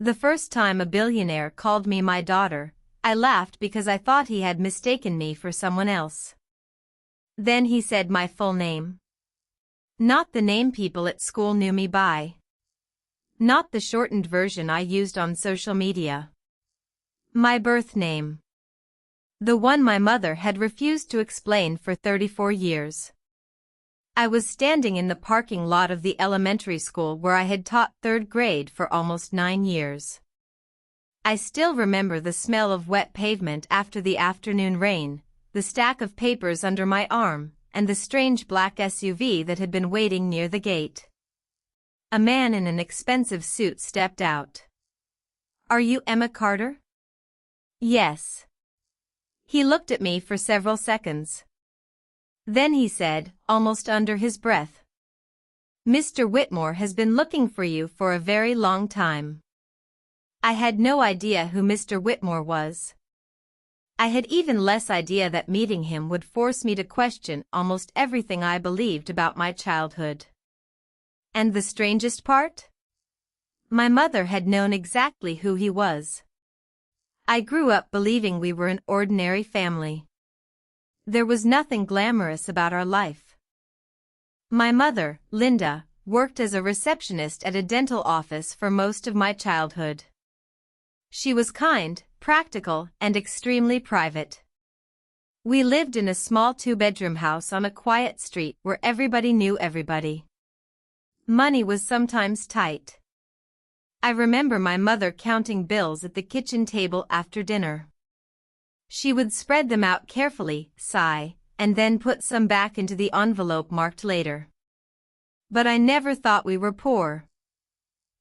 The first time a billionaire called me my daughter, I laughed because I thought he had mistaken me for someone else. Then he said my full name. Not the name people at school knew me by. Not the shortened version I used on social media. My birth name. The one my mother had refused to explain for 34 years. I was standing in the parking lot of the elementary school where I had taught third grade for almost 9 years. I still remember the smell of wet pavement after the afternoon rain, the stack of papers under my arm, and the strange black SUV that had been waiting near the gate. A man in an expensive suit stepped out. "Are you Emma Carter?" "Yes." He looked at me for several seconds. Then he said, almost under his breath, "Mr. Whitmore has been looking for you for a very long time." I had no idea who Mr. Whitmore was. I had even less idea that meeting him would force me to question almost everything I believed about my childhood. And the strangest part? My mother had known exactly who he was. I grew up believing we were an ordinary family. There was nothing glamorous about our life. My mother, Linda, worked as a receptionist at a dental office for most of my childhood. She was kind, practical, and extremely private. We lived in a small 2-bedroom house on a quiet street where everybody knew everybody. Money was sometimes tight. I remember my mother counting bills at the kitchen table after dinner. She would spread them out carefully, sigh, and then put some back into the envelope marked later. But I never thought we were poor.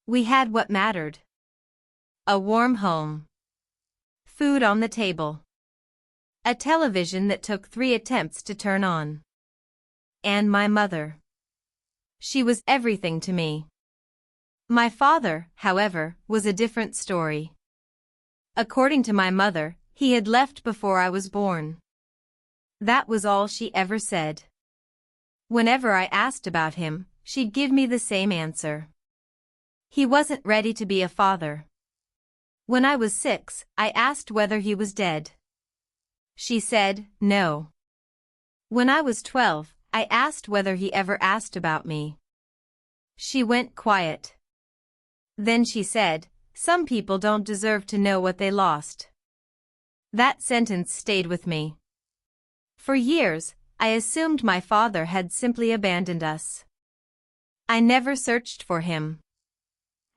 We had what mattered. A warm home. Food on the table. A television that took 3 attempts to turn on. And my mother. She was everything to me. My father, however, was a different story. According to my mother, he had left before I was born. That was all she ever said. Whenever I asked about him, she'd give me the same answer. He wasn't ready to be a father. When I was 6, I asked whether he was dead. She said, no. When I was 12, I asked whether he ever asked about me. She went quiet. Then she said, "Some people don't deserve to know what they lost." That sentence stayed with me. For years, I assumed my father had simply abandoned us. I never searched for him.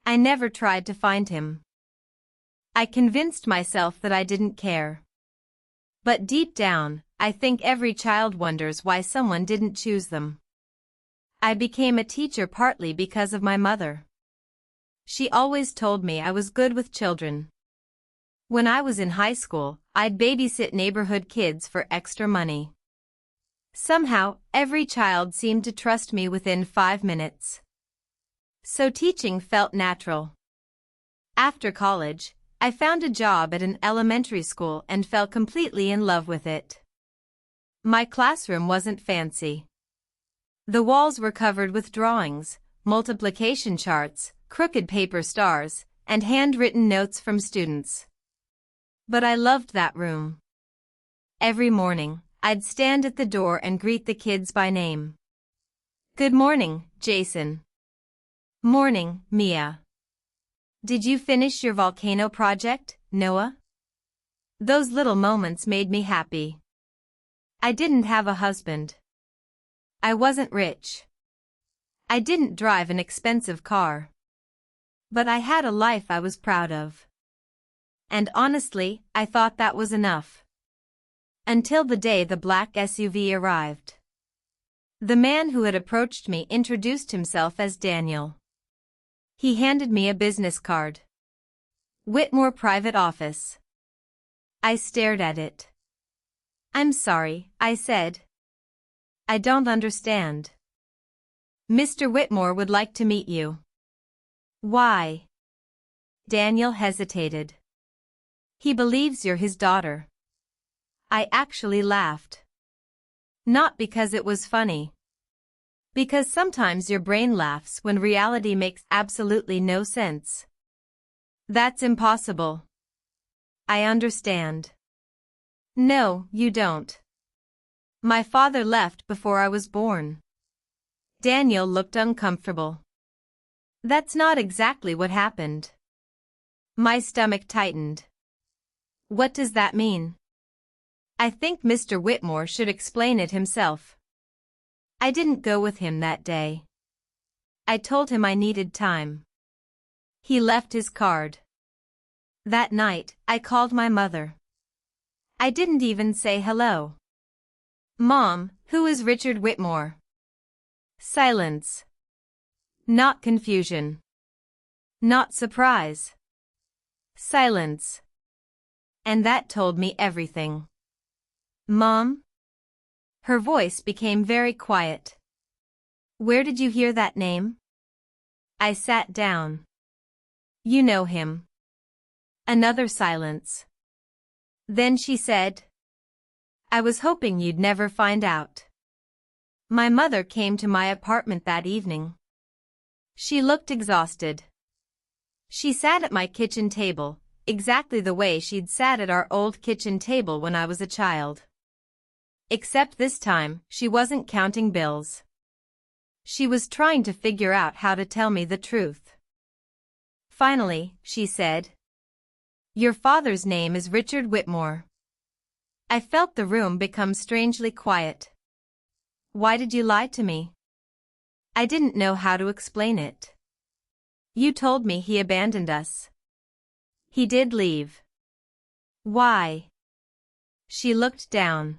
I never tried to find him. I convinced myself that I didn't care. But deep down, I think every child wonders why someone didn't choose them. I became a teacher partly because of my mother. She always told me I was good with children. When I was in high school, I'd babysit neighborhood kids for extra money. Somehow, every child seemed to trust me within 5 minutes. So teaching felt natural. After college, I found a job at an elementary school and fell completely in love with it. My classroom wasn't fancy. The walls were covered with drawings, multiplication charts, crooked paper stars, and handwritten notes from students. But I loved that room. Every morning, I'd stand at the door and greet the kids by name. "Good morning, Jason." "Morning, Mia." "Did you finish your volcano project, Noah?" Those little moments made me happy. I didn't have a husband. I wasn't rich. I didn't drive an expensive car. But I had a life I was proud of. And honestly, I thought that was enough. Until the day the black SUV arrived. The man who had approached me introduced himself as Daniel. He handed me a business card. "Whitmore Private Office." I stared at it. "I'm sorry," I said. "I don't understand." "Mr. Whitmore would like to meet you." "Why?" Daniel hesitated. "He believes you're his daughter." I actually laughed. Not because it was funny. Because sometimes your brain laughs when reality makes absolutely no sense. That's impossible. I understand. No, you don't. My father left before I was born. Daniel looked uncomfortable. That's not exactly what happened. My stomach tightened. What does that mean? I think Mr. Whitmore should explain it himself. I didn't go with him that day. I told him I needed time. He left his card. That night, I called my mother. I didn't even say hello. Mom, who is Richard Whitmore? Silence. Not confusion. Not surprise. Silence. And that told me everything. Mom? Her voice became very quiet. Where did you hear that name? I sat down. You know him. Another silence. Then she said, I was hoping you'd never find out. My mother came to my apartment that evening. She looked exhausted. She sat at my kitchen table, exactly the way she'd sat at our old kitchen table when I was a child. Except this time, she wasn't counting bills. She was trying to figure out how to tell me the truth. Finally, she said, Your father's name is Richard Whitmore. I felt the room become strangely quiet. Why did you lie to me? I didn't know how to explain it. You told me he abandoned us. He did leave. Why? She looked down.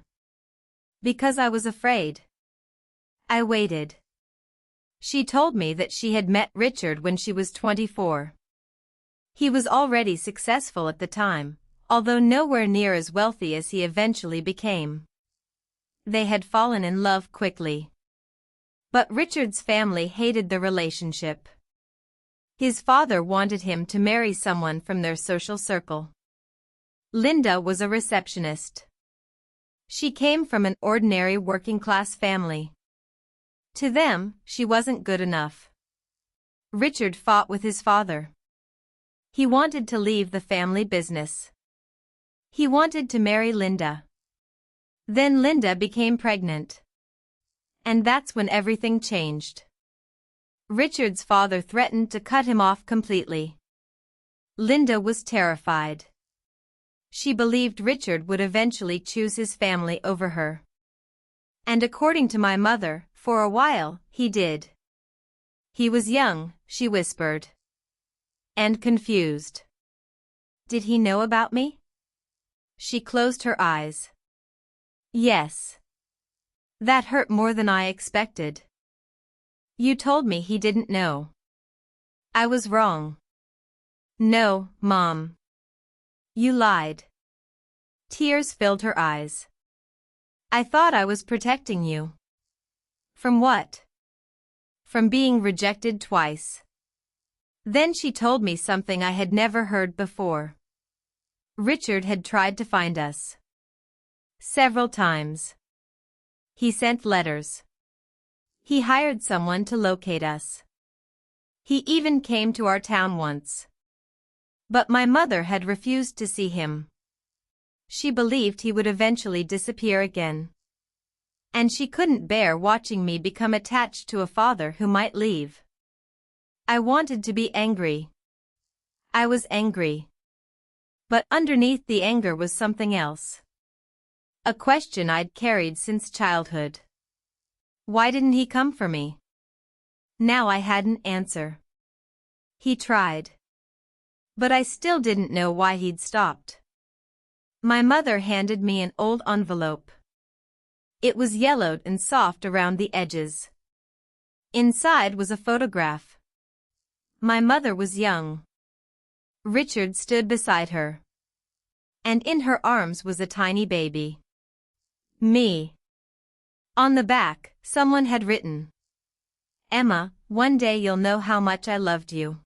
Because I was afraid. I waited. She told me that she had met Richard when she was 24. He was already successful at the time, although nowhere near as wealthy as he eventually became. They had fallen in love quickly. But Richard's family hated the relationship. His father wanted him to marry someone from their social circle. Linda was a receptionist. She came from an ordinary working-class family. To them, she wasn't good enough. Richard fought with his father. He wanted to leave the family business. He wanted to marry Linda. Then Linda became pregnant. And that's when everything changed. Richard's father threatened to cut him off completely. Linda was terrified. She believed Richard would eventually choose his family over her. And according to my mother, for a while, he did. He was young, she whispered. And confused. Did he know about me? She closed her eyes. Yes. That hurt more than I expected. You told me he didn't know. I was wrong. No, Mom. You lied. Tears filled her eyes. I thought I was protecting you. From what? From being rejected twice. Then she told me something I had never heard before. Richard had tried to find us. Several times. He sent letters. He hired someone to locate us. He even came to our town once. But my mother had refused to see him. She believed he would eventually disappear again. And she couldn't bear watching me become attached to a father who might leave. I wanted to be angry. I was angry. But underneath the anger was something else. A question I'd carried since childhood. Why didn't he come for me? Now I had an answer. He tried. But I still didn't know why he'd stopped. My mother handed me an old envelope. It was yellowed and soft around the edges. Inside was a photograph. My mother was young. Richard stood beside her. And in her arms was a tiny baby. Me. On the back, someone had written, Emma, one day you'll know how much I loved you.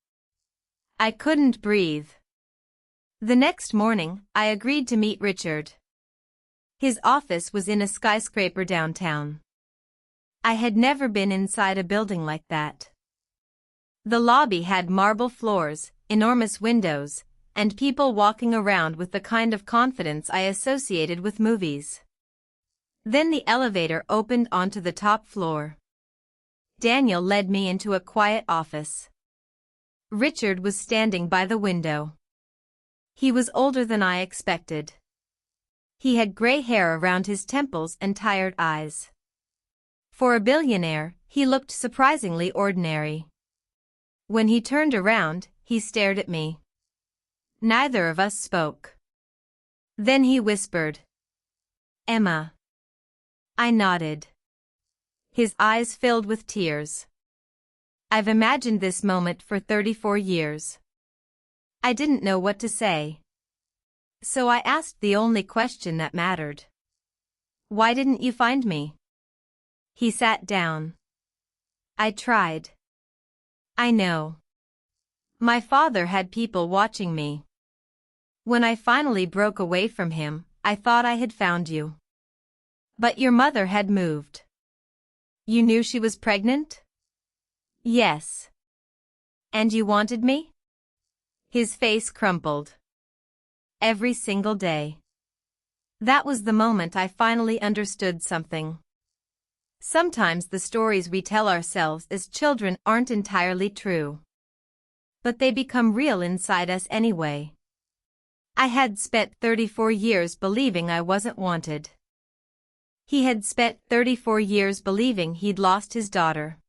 I couldn't breathe. The next morning, I agreed to meet Richard. His office was in a skyscraper downtown. I had never been inside a building like that. The lobby had marble floors, enormous windows, and people walking around with the kind of confidence I associated with movies. Then the elevator opened onto the top floor. Daniel led me into a quiet office. Richard was standing by the window. He was older than I expected. He had gray hair around his temples and tired eyes. For a billionaire, he looked surprisingly ordinary. When he turned around, he stared at me. Neither of us spoke. Then he whispered, "Emma." I nodded. His eyes filled with tears. I've imagined this moment for 34 years. I didn't know what to say. So I asked the only question that mattered. "Why didn't you find me?" He sat down. "I tried. I know. My father had people watching me. When I finally broke away from him, I thought I had found you. But your mother had moved. You knew she was pregnant?" "Yes." "And you wanted me?" His face crumpled. "Every single day." That was the moment I finally understood something. Sometimes the stories we tell ourselves as children aren't entirely true. But they become real inside us anyway. I had spent 34 years believing I wasn't wanted. He had spent 34 years believing he'd lost his daughter.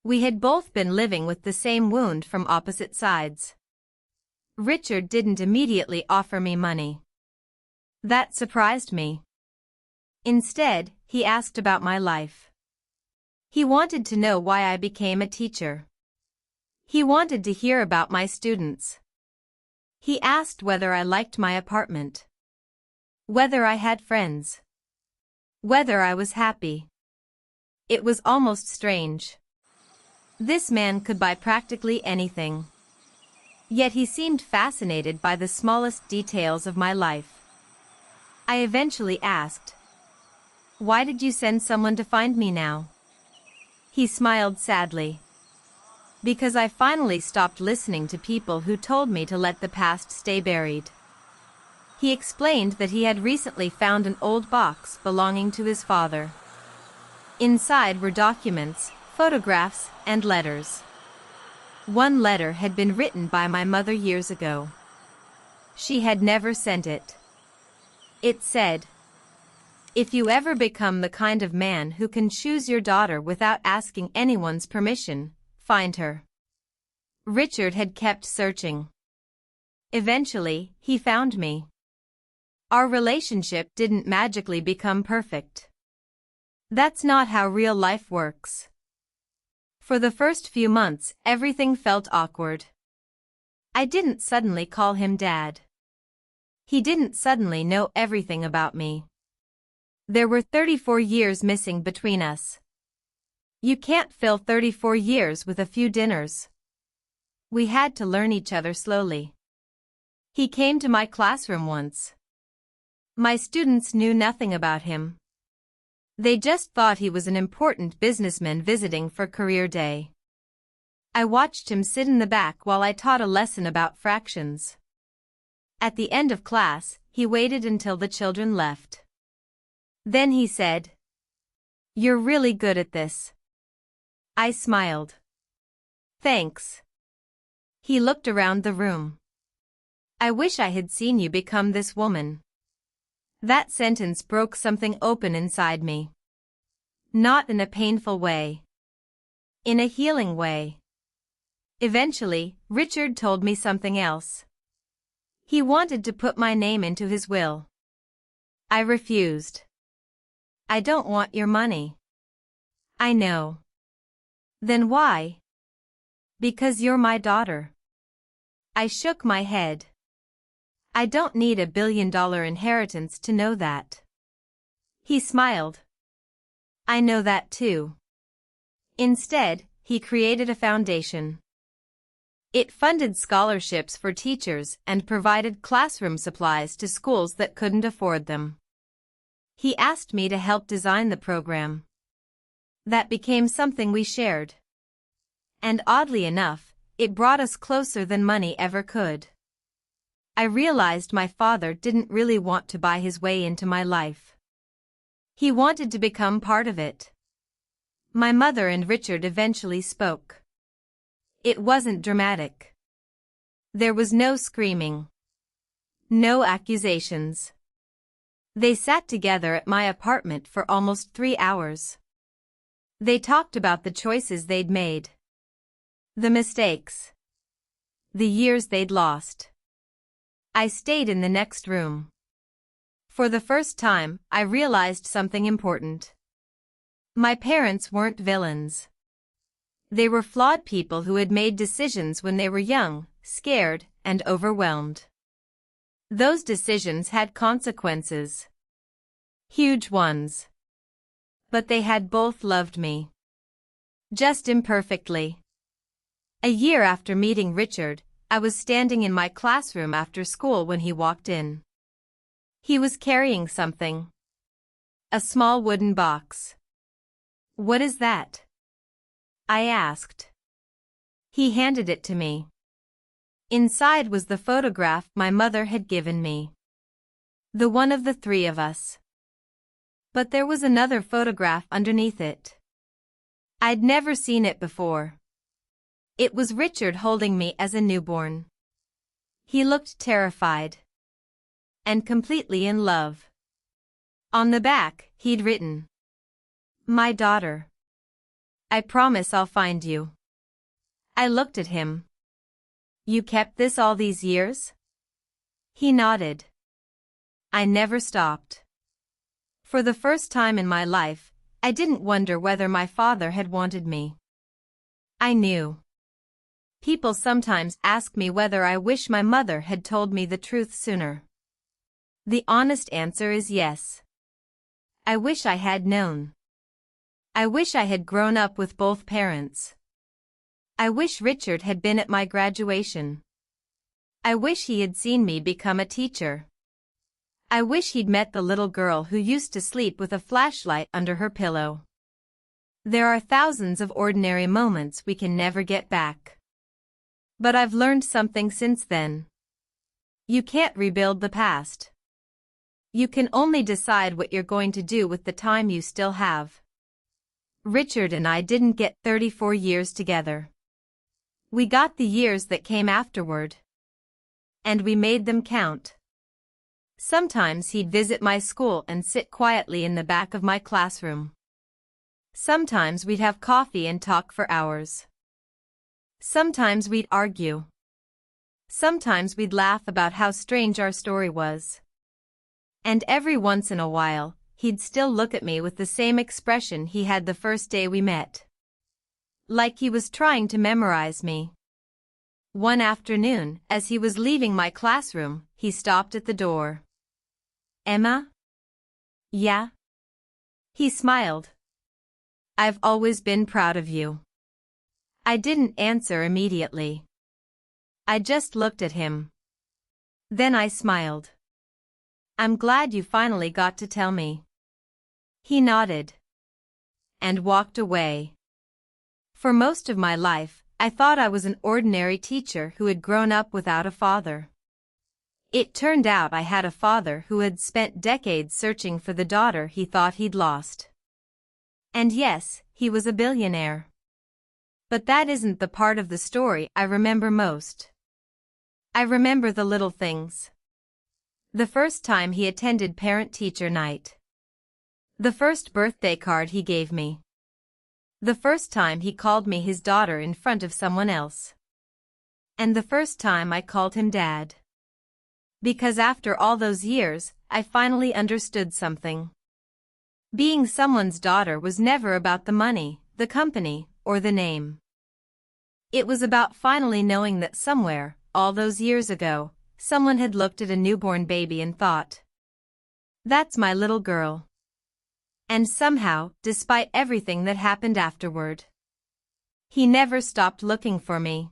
We had both been living with the same wound from opposite sides. Richard didn't immediately offer me money. That surprised me. Instead, he asked about my life. He wanted to know why I became a teacher. He wanted to hear about my students. He asked whether I liked my apartment. Whether I had friends. Whether I was happy. It was almost strange. This man could buy practically anything. Yet he seemed fascinated by the smallest details of my life. I eventually asked, "Why did you send someone to find me now?" He smiled sadly. "Because I finally stopped listening to people who told me to let the past stay buried." He explained that he had recently found an old box belonging to his father. Inside were documents, photographs, and letters. One letter had been written by my mother years ago. She had never sent it. It said, "If you ever become the kind of man who can choose your daughter without asking anyone's permission, find her." Richard had kept searching. Eventually, he found me. Our relationship didn't magically become perfect. That's not how real life works. For the first few months, everything felt awkward. I didn't suddenly call him Dad. He didn't suddenly know everything about me. There were 34 years missing between us. You can't fill 34 years with a few dinners. We had to learn each other slowly. He came to my classroom once. My students knew nothing about him. They just thought he was an important businessman visiting for career day. I watched him sit in the back while I taught a lesson about fractions. At the end of class, he waited until the children left. Then he said, "You're really good at this." I smiled. "Thanks." He looked around the room. "I wish I had seen you become this woman." That sentence broke something open inside me. Not in a painful way. In a healing way. Eventually, Richard told me something else. He wanted to put my name into his will. I refused. "I don't want your money." "I know." "Then why?" "Because you're my daughter." I shook my head. "I don't need a $1 billion inheritance to know that." He smiled. "I know that too." Instead, he created a foundation. It funded scholarships for teachers and provided classroom supplies to schools that couldn't afford them. He asked me to help design the program. That became something we shared. And oddly enough, it brought us closer than money ever could. I realized my father didn't really want to buy his way into my life. He wanted to become part of it. My mother and Richard eventually spoke. It wasn't dramatic. There was no screaming. No accusations. They sat together at my apartment for almost 3 hours. They talked about the choices they'd made. The mistakes. The years they'd lost. I stayed in the next room. For the first time, I realized something important. My parents weren't villains. They were flawed people who had made decisions when they were young, scared, and overwhelmed. Those decisions had consequences. Huge ones. But they had both loved me. Just imperfectly. A year after meeting Richard, I was standing in my classroom after school when he walked in. He was carrying something. A small wooden box. "What is that?" I asked. He handed it to me. Inside was the photograph my mother had given me. The one of the 3 of us. But there was another photograph underneath it. I'd never seen it before. It was Richard holding me as a newborn. He looked terrified. And completely in love. On the back, he'd written, "My daughter. I promise I'll find you." I looked at him. "You kept this all these years?" He nodded. I never stopped. For the first time in my life, I didn't wonder whether my father had wanted me. I knew. People sometimes ask me whether I wish my mother had told me the truth sooner. The honest answer is yes. I wish I had known. I wish I had grown up with both parents. I wish Richard had been at my graduation. I wish he had seen me become a teacher. I wish he'd met the little girl who used to sleep with a flashlight under her pillow. There are thousands of ordinary moments we can never get back. But I've learned something since then. You can't rebuild the past. You can only decide what you're going to do with the time you still have. Richard and I didn't get 34 years together. We got the years that came afterward. And we made them count. Sometimes he'd visit my school and sit quietly in the back of my classroom. Sometimes we'd have coffee and talk for hours. Sometimes we'd argue. Sometimes we'd laugh about how strange our story was. And every once in a while, he'd still look at me with the same expression he had the first day we met. Like he was trying to memorize me. One afternoon, as he was leaving my classroom, he stopped at the door. "Emma?" "Yeah?" He smiled. "I've always been proud of you." I didn't answer immediately. I just looked at him. Then I smiled. "I'm glad you finally got to tell me." He nodded. And walked away. For most of my life, I thought I was an ordinary teacher who had grown up without a father. It turned out I had a father who had spent decades searching for the daughter he thought he'd lost. And yes, he was a billionaire. But that isn't the part of the story I remember most. I remember the little things. The first time he attended parent-teacher night. The first birthday card he gave me. The first time he called me his daughter in front of someone else. And the first time I called him Dad. Because after all those years, I finally understood something. Being someone's daughter was never about the money, the company, or the name. It was about finally knowing that somewhere, all those years ago, someone had looked at a newborn baby and thought, "That's my little girl." And somehow, despite everything that happened afterward, he never stopped looking for me.